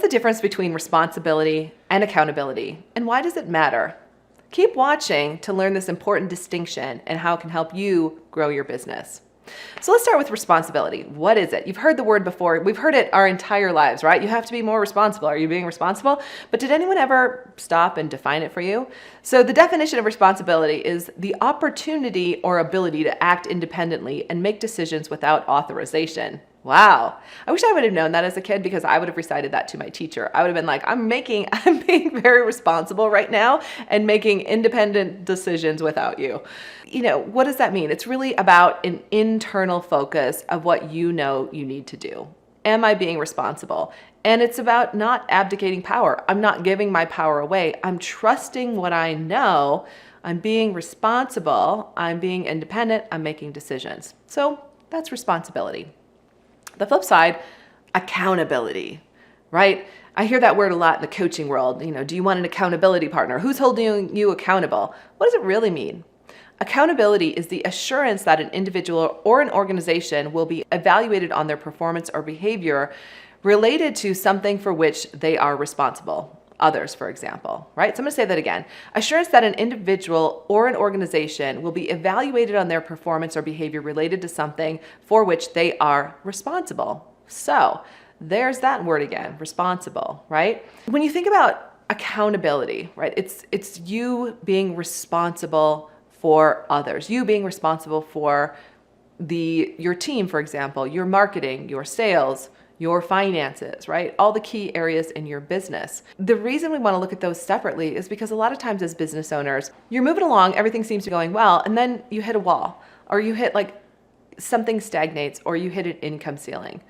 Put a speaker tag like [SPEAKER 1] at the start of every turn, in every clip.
[SPEAKER 1] the difference between responsibility and accountability, and why does it matter? Keep watching to learn this important distinction and how it can help you grow your business. So let's start with responsibility. What is it? You've heard the word before. We've heard it our entire lives, right? You have to be more responsible. Are you being responsible? But did anyone ever stop and define it for you? So the definition of responsibility is the opportunity or ability to act independently and make decisions without authorization. Wow. I wish I would have known that as a kid, because I would have recited that to my teacher. I would have been like, I'm being very responsible right now and making independent decisions without you. What does that mean? It's really about an internal focus of what you know you need to do. Am I being responsible? And it's about not abdicating power. I'm not giving my power away. I'm trusting what I know. I'm being responsible. I'm being independent. I'm making decisions. So that's responsibility. The flip side, accountability, right? I hear that word a lot in the coaching world. Do you want an accountability partner? Who's holding you accountable? What does it really mean? Accountability is the assurance that an individual or an organization will be evaluated on their performance or behavior related to something for which they are responsible. Others, for example, right? So I'm going to say that again. Assurance that an individual or an organization will be evaluated on their performance or behavior related to something for which they are responsible. So there's that word again, responsible, right? When you think about accountability, right? It's you being responsible for others, you being responsible for your team, for example, your marketing, your sales, your finances, right? All the key areas in your business. The reason we want to look at those separately is because a lot of times as business owners, you're moving along, everything seems to be going well, and then you hit a wall, or you hit something stagnates, or you hit an income ceiling.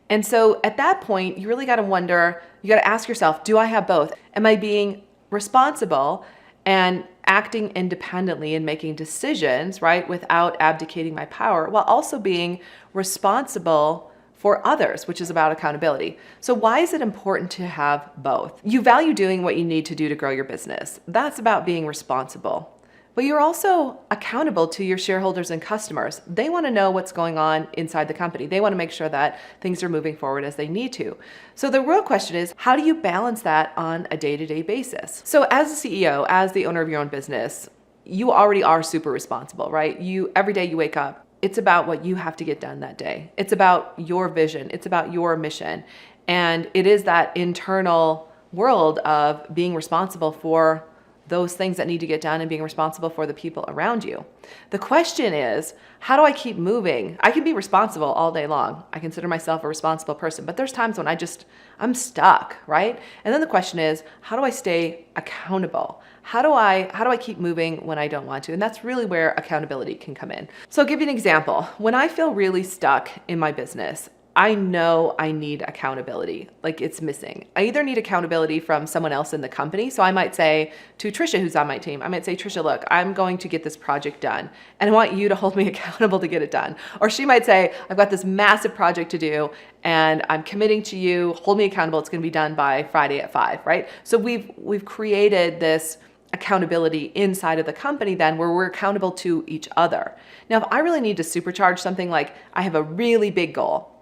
[SPEAKER 1] And so at that point, you really got to wonder, you got to ask yourself, do I have both? Am I being responsible and acting independently and making decisions, right, without abdicating my power, while also being responsible for others, which is about accountability. So why is it important to have both? You value doing what you need to do to grow your business. That's about being responsible. But you're also accountable to your shareholders and customers. They want to know what's going on inside the company. They want to make sure that things are moving forward as they need to. So the real question is, how do you balance that on a day-to-day basis? So as a CEO, as the owner of your own business, you already are super responsible, right? Every day you wake up, it's about what you have to get done that day. It's about your vision. It's about your mission. And it is that internal world of being responsible for those things that need to get done and being responsible for the people around you. The question is, how do I keep moving? I can be responsible all day long. I consider myself a responsible person, but there's times when I'm stuck, right? And then the question is, how do I stay accountable? How do I keep moving when I don't want to? And that's really where accountability can come in. So I'll give you an example. When I feel really stuck in my business, I know I need accountability, like it's missing. I either need accountability from someone else in the company. So I might say to Trisha, who's on my team, I might say, Trisha, look, I'm going to get this project done and I want you to hold me accountable to get it done. Or she might say, I've got this massive project to do and I'm committing to you, hold me accountable. It's going to be done by Friday at 5, right? So we've created this accountability inside of the company then where we're accountable to each other. Now, if I really need to supercharge something, like I have a really big goal,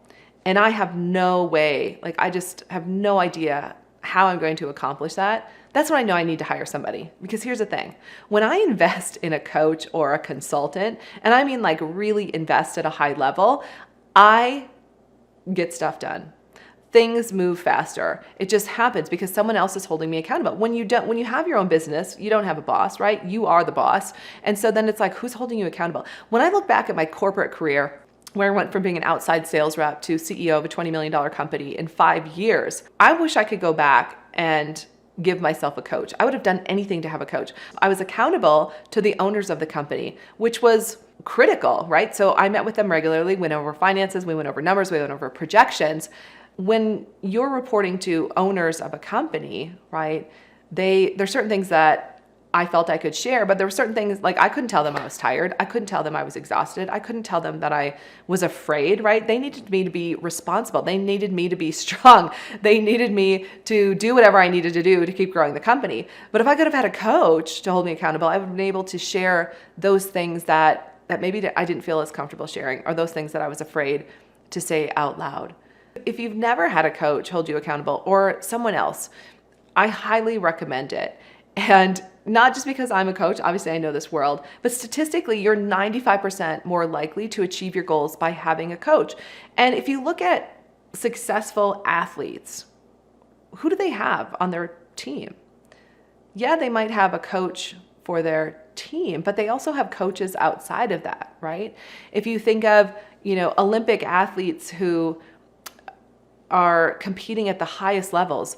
[SPEAKER 1] and I have no way, I just have no idea how I'm going to accomplish that, that's when I know I need to hire somebody. Because here's the thing, when I invest in a coach or a consultant, and I mean really invest at a high level, I get stuff done. Things move faster. It just happens because someone else is holding me accountable. When you have your own business, you don't have a boss, right? You are the boss. And so then it's like, who's holding you accountable? When I look back at my corporate career, where I went from being an outside sales rep to CEO of a $20 million company in 5 years, I wish I could go back and give myself a coach. I would have done anything to have a coach. I was accountable to the owners of the company, which was critical, right? So I met with them regularly, went over finances, we went over numbers, we went over projections. When you're reporting to owners of a company, right, there's certain things that I felt I could share, but there were certain things, like I couldn't tell them I was tired. I couldn't tell them I was exhausted. I couldn't tell them that I was afraid, right? They needed me to be responsible. They needed me to be strong. They needed me to do whatever I needed to do to keep growing the company. But if I could have had a coach to hold me accountable, I would have been able to share those things that maybe I didn't feel as comfortable sharing, or those things that I was afraid to say out loud. you've never had a coach hold you accountable or someone else, I highly recommend it. And not just because I'm a coach, obviously I know this world, but statistically, you're 95% more likely to achieve your goals by having a coach. And if you look at successful athletes, who do they have on their team? Yeah, they might have a coach for their team, but they also have coaches outside of that, right? If you think of, Olympic athletes who are competing at the highest levels,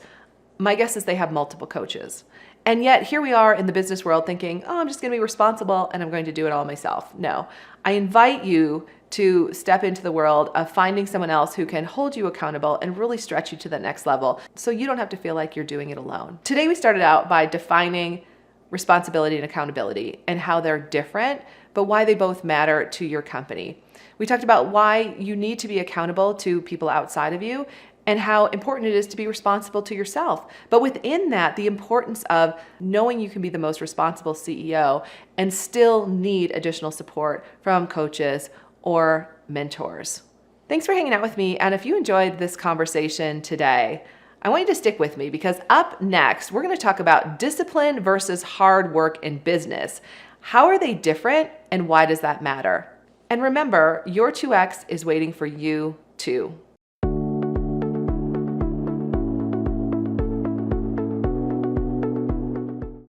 [SPEAKER 1] my guess is they have multiple coaches. And yet here we are in the business world thinking, oh, I'm just going to be responsible and I'm going to do it all myself. No, I invite you to step into the world of finding someone else who can hold you accountable and really stretch you to the next level so you don't have to feel like you're doing it alone. Today we started out by defining responsibility and accountability and how they're different, but why they both matter to your company. We talked about why you need to be accountable to people outside of you and how important it is to be responsible to yourself. But within that, the importance of knowing you can be the most responsible CEO and still need additional support from coaches or mentors. Thanks for hanging out with me. And if you enjoyed this conversation today, I want you to stick with me because up next, we're going to talk about discipline versus hard work in business. How are they different and why does that matter? And remember, your 2X is waiting for you too.